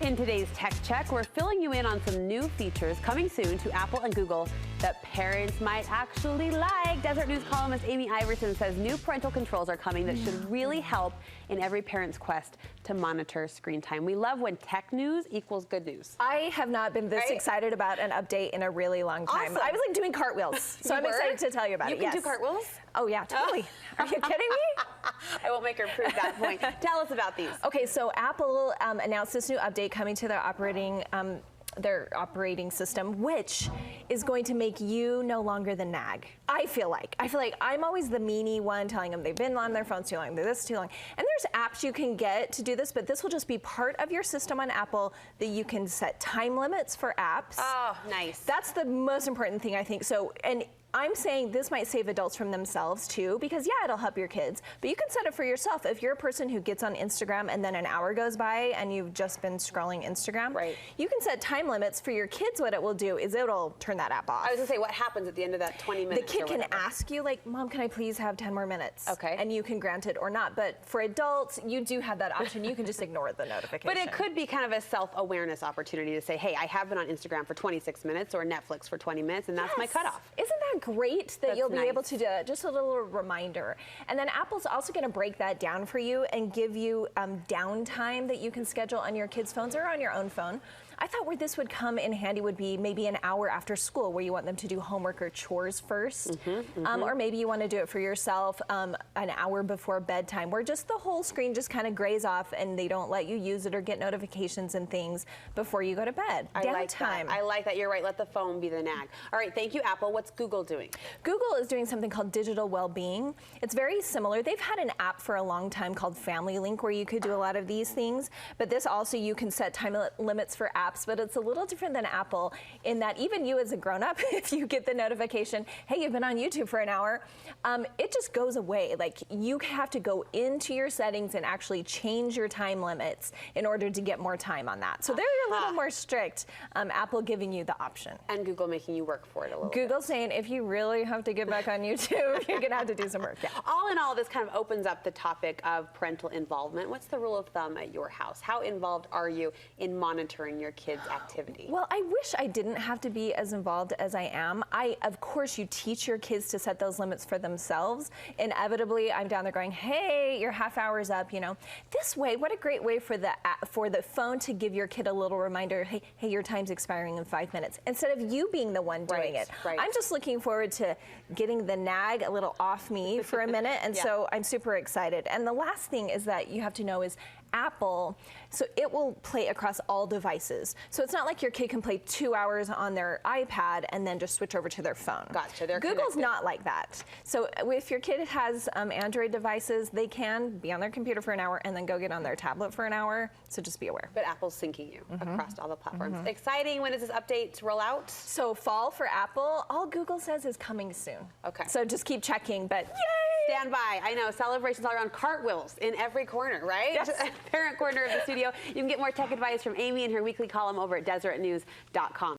In today's Tech Check, we're filling you in on some new features coming soon to Apple and Google that parents might actually like. Desert News columnist Amy Iverson says new parental controls are coming that should really help in every parent's quest to monitor screen time. We love when tech news equals good news. I have not been this excited about an update in a really long time. Awesome. I was like doing cartwheels, so I'm excited to tell you about it. You can do cartwheels? Oh yeah, totally. Are you kidding me? I won't make her prove that point. Tell us about these. Okay, so Apple announced this new update coming to their operating system, which is going to make you no longer the nag. I feel like I'm always the meanie one telling them they've been on their phones too long, they're this too long. And there's apps you can get to do this, but this will just be part of your system on Apple that you can set time limits for apps. Oh, nice. That's the most important thing, I think. So, and I'm saying this might save adults from themselves too, because yeah, it'll help your kids, but you can set it for yourself. If you're a person who gets on Instagram and then an hour goes by and you've just been scrolling Instagram, you can set time limits for your kids. What it will do is it'll turn that app off. I was gonna say, what happens at the end of that 20 minutes? The kid can ask you, like, Mom, can I please have 10 more minutes? Okay. And you can grant it or not. But for adults, you do have that option. You can just ignore the notification. But it could be kind of a self-awareness opportunity to say, hey, I have been on Instagram for 26 minutes or Netflix for 20 minutes, and that's my cutoff. Isn't that great that you'll be able to do it? Just a little reminder. And then Apple's also going to break that down for you and give you downtime that you can schedule on your kids' phones or on your own phone. I thought where this would come in handy would be maybe an hour after school where you want them to do homework or chores first. Or maybe you want to do it for yourself an hour before bedtime where just the whole screen just kind of grays off and they don't let you use it or get notifications and things before you go to bed. Downtime. I like that. You're right. Let the phone be the nag. All right. Thank you, Apple. What's Google doing? Google is doing something called digital well-being. It's very similar. They've had an app for a long time called Family Link where you could do a lot of these things, but this also you can set time limits for apps, but it's a little different than Apple in that even you as a grown-up, if you get the notification, hey, you've been on YouTube for an hour, it just goes away. Like, you have to go into your settings and actually change your time limits in order to get more time on that. So they're a little more strict, Apple giving you the option. And Google making you work for it a little Google saying, if you really have to get back on YouTube, you're gonna have to do some work. Yeah. All in all, this kind of opens up the topic of parental involvement. What's the rule of thumb at your house? How involved are you in monitoring your kids' activity? Well, I wish I didn't have to be as involved as I am. Of course, you teach your kids to set those limits for themselves. Inevitably, I'm down there going, hey, your half hour's up, you know. This way, what a great way for the phone to give your kid a little reminder, hey, your time's expiring in 5 minutes, instead of you being the one doing it. I'm just looking forward to getting the nag a little off me for a minute, and so I'm super excited. And the last thing is that you have to know is Apple, so it will play across all devices. So it's not like your kid can play 2 hours on their iPad and then just switch over to their phone. Gotcha. They're Google's connected. Not like that. So if your kid has Android devices, they can be on their computer for an hour and then go get on their tablet for an hour. So just be aware. But Apple's syncing you across all the platforms. Exciting. When does this update roll out? So fall for Apple. All Google says is coming soon. Okay. So just keep checking, but yay! Stand by. I know, celebrations all around, cartwheels in every corner, right? Yes. Parent corner of the studio. You can get more tech advice from Amy in her weekly column over at desertnews.com.